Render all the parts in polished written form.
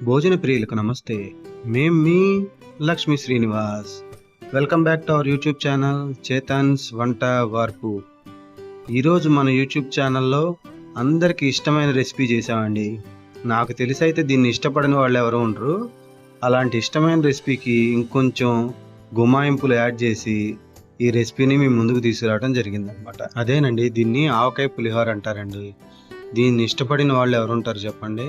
భోజన ప్రియులకు నమస్తే. మేము మీ Lakshmi Srinivas. Welcome back to our YouTube channel Chetan's Vanta Varpu. ఈరోజు మన యూట్యూబ్ ఛానల్లో అందరికీ ఇష్టమైన రెసిపీ చేసామండి. నాకు తెలిసి అయితే దీన్ని ఇష్టపడని వాళ్ళు ఎవరు ఉండరు. అలాంటి ఇష్టమైన రెసిపీకి ఇంకొంచెం గుమాయింపులు యాడ్ చేసి ఈ రెసిపీని మేము ముందుకు తీసుకురావడం జరిగిందనమాట. అదేనండి, దీన్ని ఆవకాయ పులిహోర అంటారండి. దీన్ని ఇష్టపడిన వాళ్ళు ఎవరు ఉంటారు చెప్పండి?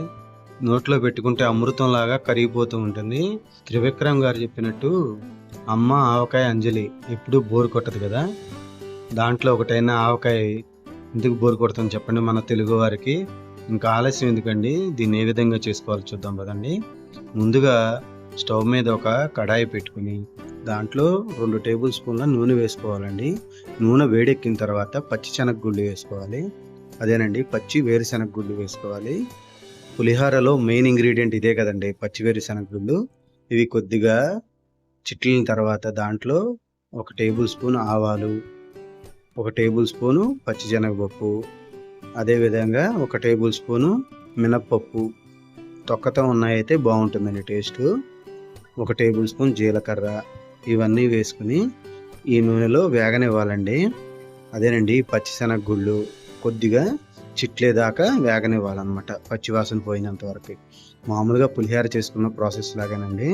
నోట్లో పెట్టుకుంటే అమృతంలాగా కరిగిపోతూ ఉంటుంది. త్రివిక్రమ్ గారు చెప్పినట్టు అమ్మ ఆవకాయ అంజలి ఎప్పుడు బోరు కొట్టదు కదా. దాంట్లో ఒకటైన ఆవకాయ ఎందుకు బోరు కొడుతుంది చెప్పండి మన తెలుగు వారికి. ఇంకా ఆలస్యం ఎందుకండి, దీన్ని ఏ విధంగా చేసుకోవాలో చూద్దాం కదండి. ముందుగా స్టవ్ మీద ఒక కడాయి పెట్టుకుని దాంట్లో 2 టేబుల్ స్పూన్ల నూనె వేసుకోవాలండి. నూనె వేడెక్కిన తర్వాత పచ్చి శనగగుళ్ళు వేసుకోవాలి. అదేనండి, పచ్చి వేరుశనగ గుళ్ళు వేసుకోవాలి. పులిహోరలో మెయిన్ ఇంగ్రీడియంట్ ఇదే కదండి, పచ్చి వేరుశనగగుళ్ళు. ఇవి కొద్దిగా చిట్లిన తర్వాత దాంట్లో 1 టేబుల్ స్పూన్ ఆవాలు, 1 టేబుల్ స్పూను పచ్చిశనగపప్పు, అదేవిధంగా 1 టేబుల్ స్పూను మినప్పప్పు, తొక్కతో ఉన్నాయైతే బాగుంటుందండి టేస్ట్. 1 టేబుల్ స్పూన్ జీలకర్ర, ఇవన్నీ వేసుకుని ఈ నూనెలో వేగనివ్వాలండి. అదేనండి, పచ్చిశనగగుళ్ళు కొద్దిగా చిట్లేదాకా వేగనివ్వాలన్నమాట, పచ్చివాసన పోయినంత వరకు. మామూలుగా పులిహోర చేసుకున్న ప్రాసెస్ లాగానండి.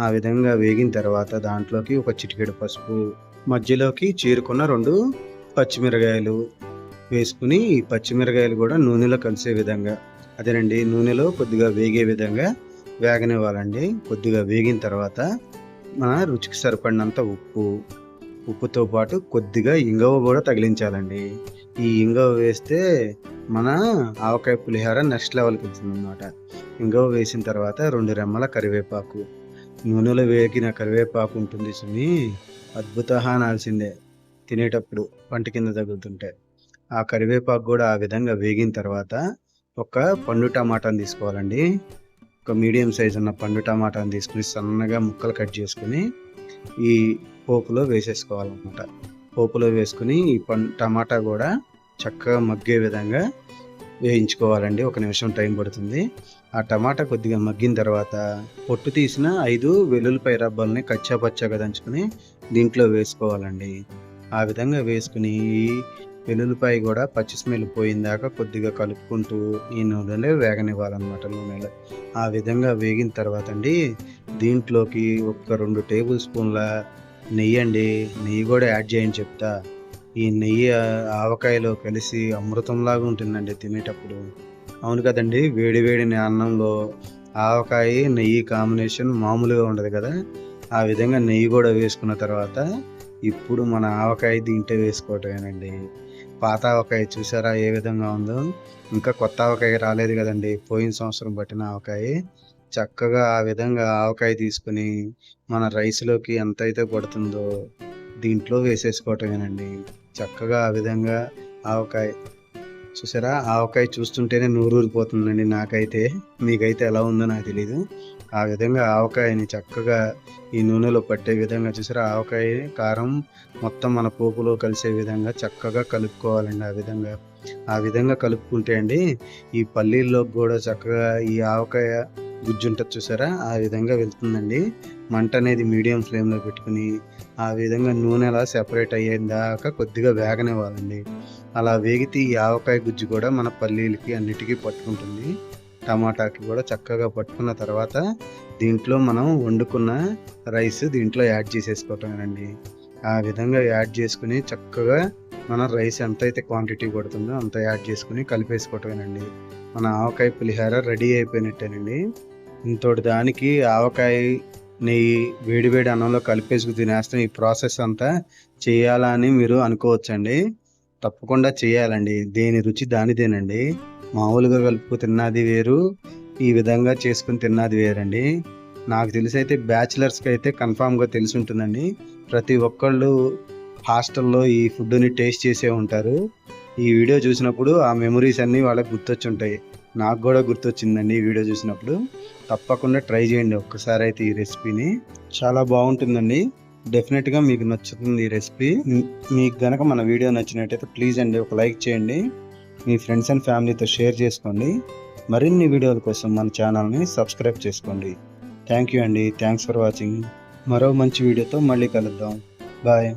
ఆ విధంగా వేగిన తర్వాత దాంట్లోకి 1 చిటికెడు పసుపు, మధ్యలోకి చీరుకున్న 2 పచ్చిమిరకాయలు వేసుకుని ఈ పచ్చిమిరకాయలు కూడా నూనెలో కలిసే విధంగా, అదేనండి నూనెలో కొద్దిగా వేగే విధంగా వేగనివ్వాలండి. కొద్దిగా వేగిన తర్వాత మన రుచికి సరిపడినంత ఉప్పుతో పాటు కొద్దిగా ఇంగువ కూడా తగిలించాలండి. ఈ ఇంగువ వేస్తే మన ఆవకాయ పులిహోర నెక్స్ట్ లెవెల్కి వెళ్తుంది అన్నమాట. ఇంగువ వేసిన తర్వాత 2 రెమ్మల కరివేపాకు, నూనెలో వేగిన కరివేపాకు ఉంటుంది సుమి, అద్భుతంగా అనాల్సిందే తినేటప్పుడు పంట కింద తగులుతుంటే. ఆ కరివేపాకు కూడా ఆ విధంగా వేగిన తర్వాత 1 పండు టమాటాని తీసుకోవాలండి. 1 మీడియం సైజు ఉన్న పండు టమాటాని తీసుకుని సన్నగా ముక్కలు కట్ చేసుకుని ఈ పోపులో వేసేసుకోవాలన్నమాట. పోపులో వేసుకుని ఈ టమాటా కూడా చక్కగా మగ్గే విధంగా వేయించుకోవాలండి. 1 నిమిషం టైం పడుతుంది. ఆ టమాటా కొద్దిగా మగ్గిన తర్వాత పొట్టు తీసిన 5 వెల్లుల్లిపాయ రబ్బల్ని కచ్చా పచ్చాగా దంచుకుని దీంట్లో వేసుకోవాలండి. ఆ విధంగా వేసుకుని వెల్లుల్లిపాయ కూడా పచ్చి స్మెల్ పోయిందాకా కొద్దిగా కలుపుకుంటూ ఈ నూనెలో వేగనివ్వాలన్నమాట. నూనెలో ఆ విధంగా వేగిన తర్వాత అండి దీంట్లోకి 2 టేబుల్ స్పూన్ల నెయ్యి అండి, నెయ్యి కూడా యాడ్ చేయని చెప్తా. ఈ నెయ్యి ఆవకాయలో కలిసి అమృతంలాగా ఉంటుందండి తినేటప్పుడు. అవును కదండి, వేడి వేడి అన్నంలో ఆవకాయ నెయ్యి కాంబినేషన్ మామూలుగా ఉండదు కదా. ఆ విధంగా నెయ్యి కూడా వేసుకున్న తర్వాత ఇప్పుడు మన ఆవకాయ దీంట్లో వేసుకోవటమేనండి. పాత ఆవకాయ చూసారా ఏ విధంగా ఉందో, ఇంకా కొత్త ఆవకాయ రాలేదు కదండి, పోయిన సంవత్సరం పట్టిన ఆవకాయ. చక్కగా ఆ విధంగా ఆవకాయ తీసుకుని మన రైస్లోకి ఎంతైతే పడుతుందో దీంట్లో వేసేసుకోవటమేనండి. చక్కగా ఆ విధంగా ఆవకాయ చూసారా, ఆవకాయ చూస్తుంటేనే నూరూరిపోతుందండి నాకైతే. మీకైతే ఎలా ఉందో నాకు తెలీదు. ఆ విధంగా ఆవకాయని చక్కగా ఈ నూనెలో పట్టే విధంగా చూసారా, ఆవకాయ కారం మొత్తం మన పోపులో కలిసే విధంగా చక్కగా కలుపుకోవాలండి. ఆ విధంగా కలుపుకుంటే అండి ఈ పల్లీల్లో కూడా చక్కగా ఈ ఆవకాయ గుజ్జు ఉంటుంది చూసారా, ఆ విధంగా వెళ్తుందండి. మంట అనేది మీడియం ఫ్లేమ్లో పెట్టుకుని ఆ విధంగా నూనె అలా సెపరేట్ అయ్యేదాకా కొద్దిగా వేగనివ్వాలండి. అలా వేగితే ఈ ఆవకాయ గుజ్జు కూడా మన పల్లీలకి అన్నిటికీ పట్టుకుంటుంది, టమాటాకి కూడా చక్కగా పట్టుకున్న తర్వాత దీంట్లో మనం వండుకున్న రైస్ దీంట్లో యాడ్ చేసేసుకోవటమేనండి. ఆ విధంగా యాడ్ చేసుకుని చక్కగా మన రైస్ ఎంతైతే క్వాంటిటీ పడుతుందో అంత యాడ్ చేసుకుని కలిపేసుకోవటమేనండి. మన ఆవకాయ పులిహోర రెడీ అయిపోయినట్టేనండి. ఇంతటి దానికి ఆవకాయ నెయ్యి వేడివేడి అన్నంలో కలిపేసుకు తినేస్తాం. ఈ ప్రాసెస్ అంతా చేయాలా అని మీరు అనుకోవచ్చండి. తప్పకుండా చేయాలండి, దేని రుచి దానిదేనండి. మామూలుగా కలుపుకు తిన్నది వేరు, ఈ విధంగా చేసుకుని తిన్నది వేరండి. నాకు తెలిసి అయితే బ్యాచిలర్స్కి అయితే కన్ఫామ్గా తెలిసి ఉంటుందండి. ప్రతి ఒక్కళ్ళు హాస్టల్లో ఈ ఫుడ్ని టేస్ట్ చేసే ఉంటారు. ఈ వీడియో చూసినప్పుడు ఆ మెమరీస్ అన్నీ వాళ్ళకి గుర్తొచ్చి ఉంటాయి. నాకు కూడా గుర్తొచ్చిందండి ఈ వీడియో చూసినప్పుడు. తప్పకుండా ట్రై చేయండి ఒక్కసారి అయితే ఈ రెసిపీని, చాలా బాగుంటుందండి. డెఫినెట్గా మీకు నచ్చుతుంది ఈ రెసిపీ. మీకు కనుక మన వీడియో నచ్చినట్టయితే ప్లీజ్ అండి ఒక లైక్ చేయండి, మీ ఫ్రెండ్స్ అండ్ ఫ్యామిలీతో షేర్ చేసుకోండి. మరిన్ని వీడియోల కోసం మన ఛానల్ని సబ్స్క్రైబ్ చేసుకోండి. థ్యాంక్ యూ అండి. Thanks for watching. మరో మంచి వీడియోతో మళ్ళీ కలుద్దాం. బాయ్.